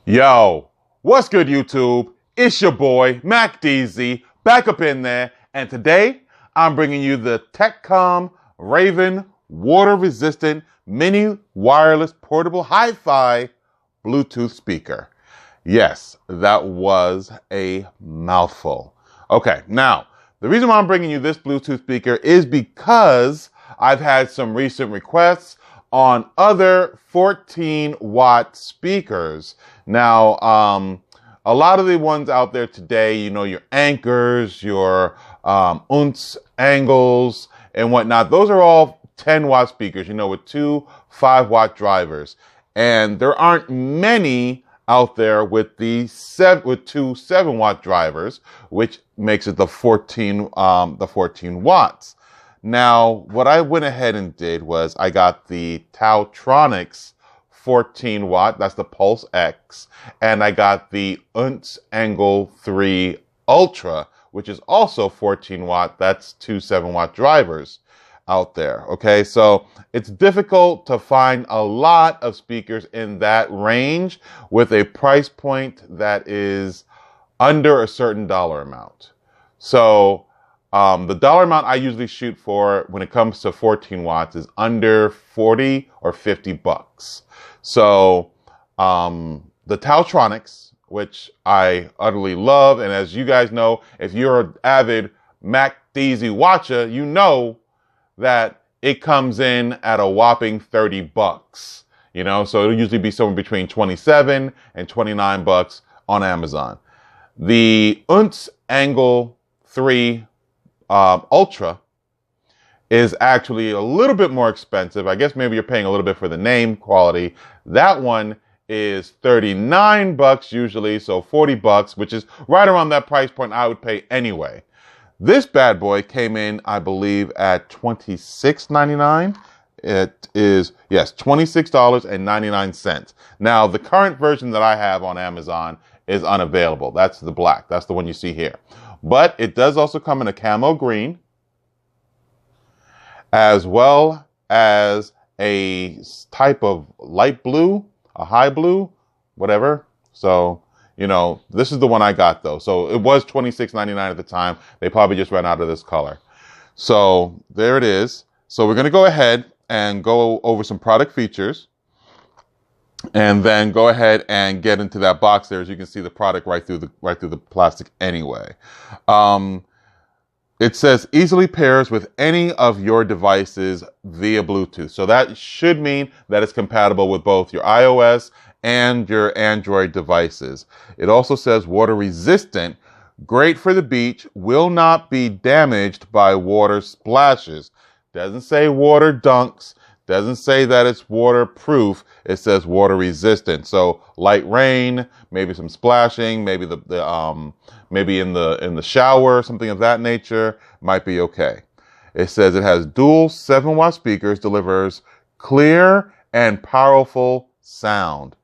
Yo, what's good, YouTube? It's your boy, Mac DZ, back up in there, and today I'm bringing you the TechComm Raven water-resistant mini wireless portable hi-fi Bluetooth speaker. Yes, that was a mouthful. Okay, now, the reason why I'm bringing you this Bluetooth speaker is because I've had some recent requests on other 14-watt speakers. Now, a lot of the ones out there today, you know, your Anchors, your Angles, and whatnot, those are all 10-watt speakers, you know, with two 5-watt drivers. And there aren't many out there with two 7-watt drivers, which makes it the 14 watts. Now, what I went ahead and did was I got the Tautronics 14 watt, that's the Pulse X, and I got the Angle 3 Ultra, which is also 14 watt, that's two 7-watt drivers out there. Okay, so it's difficult to find a lot of speakers in that range with a price point that is under a certain dollar amount. So the dollar amount I usually shoot for when it comes to 14 watts is under 40 or 50 bucks. So the Tautronics, which I utterly love, and as you guys know, if you're an avid Mac DZ watcher, you know that it comes in at a whopping 30 bucks. You know, so it'll usually be somewhere between 27 and 29 bucks on Amazon. The Angle 3 Ultra is actually a little bit more expensive. I guess maybe you're paying a little bit for the name quality. That one is 39 bucks usually, so 40 bucks, which is right around that price point I would pay anyway. This bad boy came in, I believe, at $26.99. It is, yes, $26.99. Now, the current version that I have on Amazon is unavailable. That's the black. That's the one you see here. But it does also come in a camo green, as well as a type of light blue, a high blue, whatever. So, you know, this is the one I got, though. So it was $26.99 at the time. They probably just ran out of this color. So there it is. So we're going to go ahead and go over some product features, and then go ahead and get into that box there. As you can see, the product right through the plastic anyway. It says easily pairs with any of your devices via Bluetooth. So that should mean that it's compatible with both your iOS and your Android devices. It also says water resistant, great for the beach, will not be damaged by water splashes. Doesn't say water dunks. Doesn't say that it's waterproof. It says water resistant. So light rain, maybe some splashing, maybe maybe in the shower, something of that nature might be okay. It says it has dual 7-watt speakers, delivers clear and powerful sound,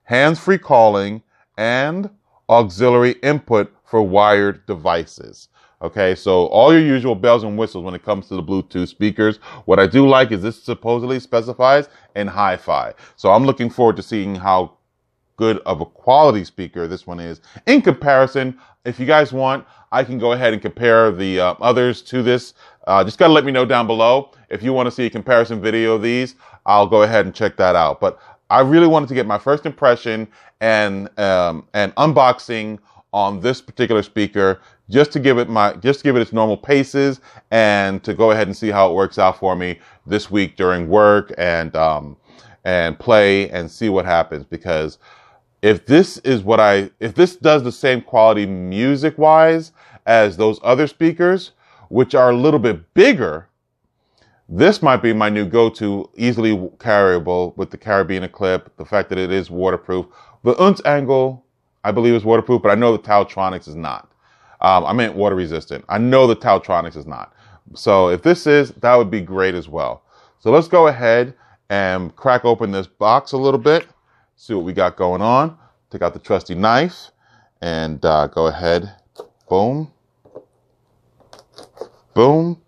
hands-free calling, and auxiliary input for wired devices. Okay, so all your usual bells and whistles when it comes to the Bluetooth speakers. What I do like is this supposedly specifies in hi-fi. So I'm looking forward to seeing how good of a quality speaker this one is in comparison. If you guys want, I can go ahead and compare the others to this. Just got to let me know down below. If you want to see a comparison video of these, I'll go ahead and check that out. But I really wanted to get my first impression and unboxing on this particular speaker, just to give it its normal paces, and to go ahead and see how it works out for me this week during work, and play and see what happens. Because if this does the same quality music wise as those other speakers, which are a little bit bigger, this might be my new go-to, easily carryable with the carabiner clip, the fact that it is waterproof. The Angle, I believe, is waterproof, but I know the Tautronics is not. I meant water resistant. I know the Tautronics is not. So if this is, that would be great as well. So let's go ahead and crack open this box a little bit, see what we got going on. Take out the trusty knife and go ahead. Boom. Boom.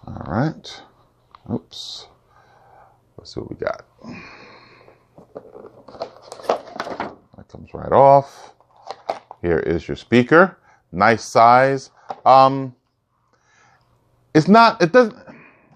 All right. Oops. Let's see what we got. Comes right off. Here is your speaker. Nice size. It's not, it doesn't,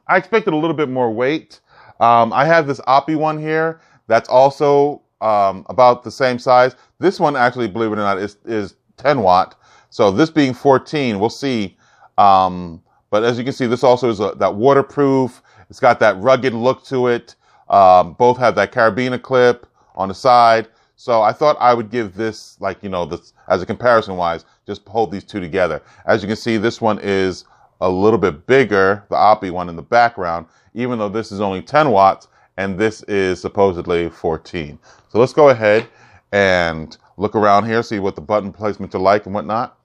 I expected a little bit more weight. I have this Oppie one here that's also about the same size. This one actually, believe it or not, is 10 watt. So this being 14, we'll see. But as you can see, this also is that waterproof. It's got that rugged look to it. Both have that carabiner clip on the side. So I thought I would give this, like, this as a comparison wise, just hold these two together. As you can see, this one is a little bit bigger, the Oppie one in the background, even though this is only 10 watts and this is supposedly 14. So let's go ahead and look around here, see what the button placements are like and whatnot.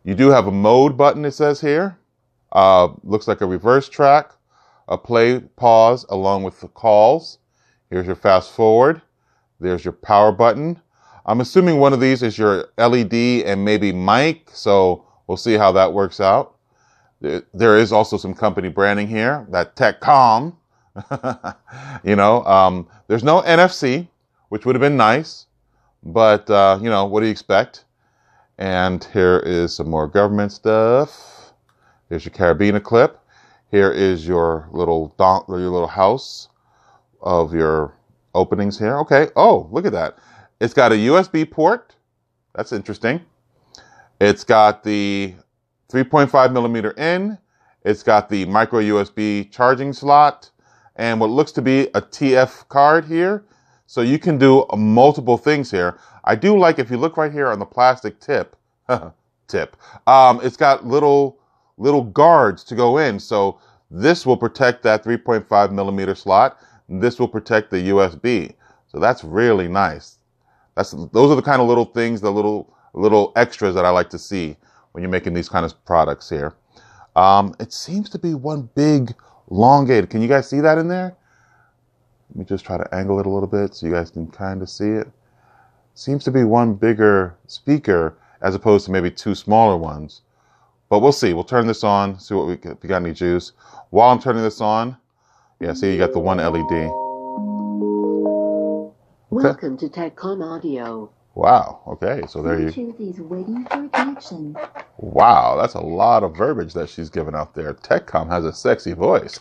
You do have a mode button, it says here. Looks like a reverse track, a play, pause, along with the calls. Here's your fast forward. There's your power button. I'm assuming one of these is your LED and maybe mic, so we'll see how that works out. There is also some company branding here, that TechComm. There's no NFC, which would have been nice, but, what do you expect? And here is some more government stuff. Here's your carabiner clip. Here is your little house of your openings here. Okay. Oh, look at that. It's got a USB port. That's interesting. It's got the 3.5 millimeter in. It's got the micro USB charging slot and what looks to be a TF card here. So you can do multiple things here. I do like, if you look right here on the plastic tip, it's got little guards to go in. So this will protect that 3.5 millimeter slot. This will protect the USB. So that's really nice. Those are the kind of little things, the little extras that I like to see when you're making these kind of products here. It seems to be one big elongated. Can you guys see that in there? Let me just try to angle it a little bit so you guys can kind of see it. Seems to be one bigger speaker as opposed to maybe two smaller ones. But we'll see. We'll turn this on, see what we got any juice. While I'm turning this on, yeah, see, you got the one LED. Okay. Welcome to TechComm Audio. Wow. Okay, so there you. Bluetooth is waiting for connection. Wow, that's a lot of verbiage that she's giving out there. TechComm has a sexy voice.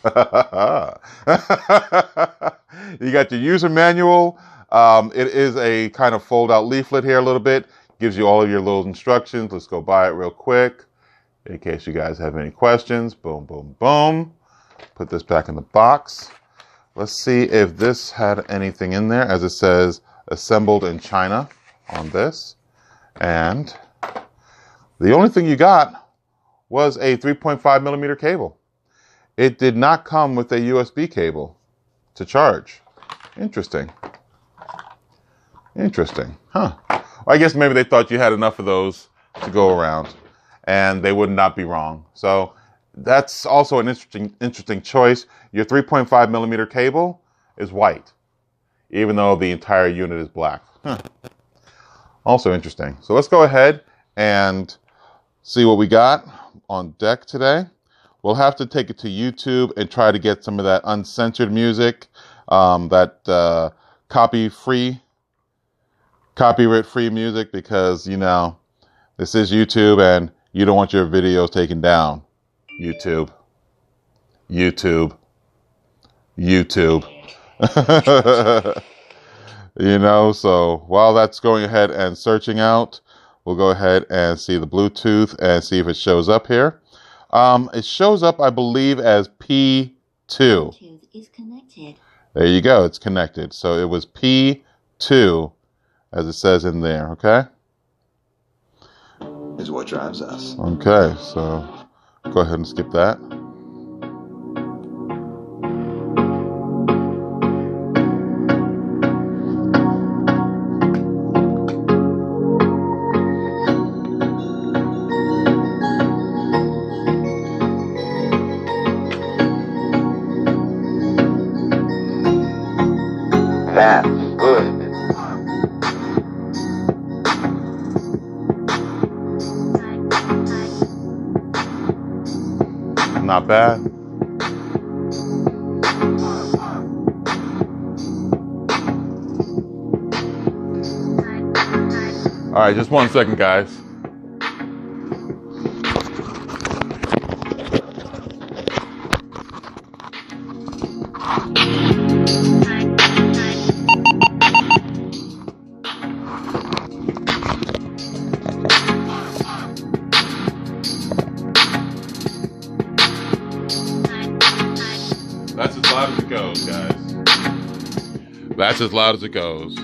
You got your user manual. It is a kind of fold-out leaflet here a little bit. Gives you all of your little instructions. Let's go by it real quick in case you guys have any questions. Boom, boom, boom. Put this back in the box. Let's see if this had anything in there, as it says assembled in China on this. And the only thing you got was a 3.5 millimeter cable. It did not come with a USB cable to charge. Interesting. Interesting. Huh. Well, I guess maybe they thought you had enough of those to go around, and they would not be wrong. So that's also an interesting choice. Your 3.5 millimeter cable is white, even though the entire unit is black. Huh. Also interesting. So let's go ahead and see what we got on deck today. We'll have to take it to YouTube and try to get some of that uncensored music, that copyright-free music, because, this is YouTube and you don't want your videos taken down. YouTube. So while that's going ahead and searching out, we'll go ahead and see the Bluetooth and see if it shows up here. It shows up, I believe, as P2. Bluetooth is connected. There you go. It's connected. So it was P2, as it says in there. Okay. Is what drives us. Okay. So go ahead and skip that. That's good. Not bad. All right, just 1 second, guys. That's as loud as it goes, guys. That's as loud as it goes.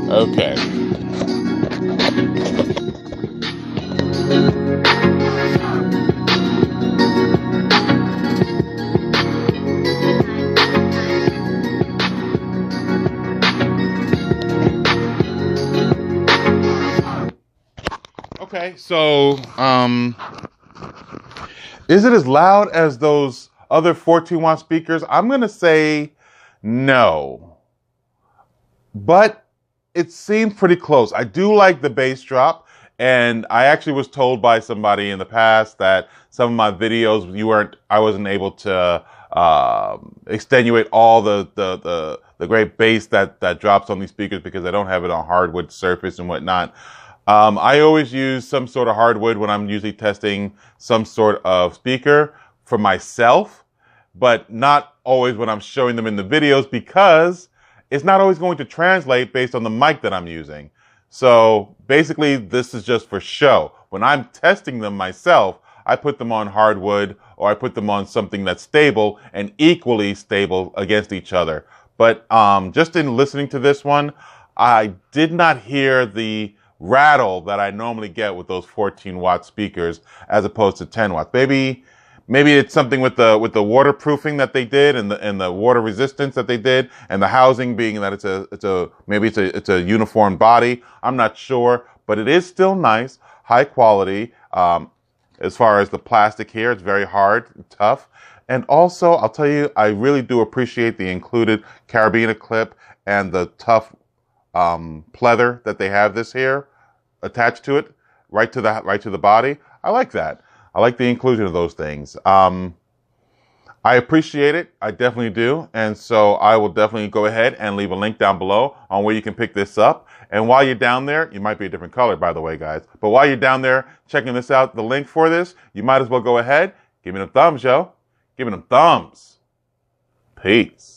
Okay. Okay, so, is it as loud as those other 14-watt speakers? I'm going to say no. But it seemed pretty close. I do like the bass drop, and I actually was told by somebody in the past that some of my videos, I wasn't able to extenuate all the great bass that drops on these speakers because I don't have it on hardwood surface and whatnot. I always use some sort of hardwood when I'm usually testing some sort of speaker for myself, but not always when I'm showing them in the videos because it's not always going to translate based on the mic that I'm using. So basically, this is just for show. When I'm testing them myself, I put them on hardwood or I put them on something that's stable and equally stable against each other. But just in listening to this one, I did not hear the rattle that I normally get with those 14-watt speakers as opposed to 10 watts. Maybe it's something with the waterproofing that they did and the water resistance that they did and the housing being that it's a uniform body. I'm not sure, but it is still nice, high quality. As far as the plastic here, it's very hard, tough. And also, I'll tell you, I really do appreciate the included carabiner clip and the tough pleather that they have this here attached to it, right to the body. I like that. I like the inclusion of those things. I appreciate it. I definitely do. And so I will definitely go ahead and leave a link down below on where you can pick this up. And while you're down there, you might be a different color, by the way, guys. But while you're down there checking this out, the link for this, you might as well go ahead. Give me them thumbs, yo. Give me them thumbs. Peace.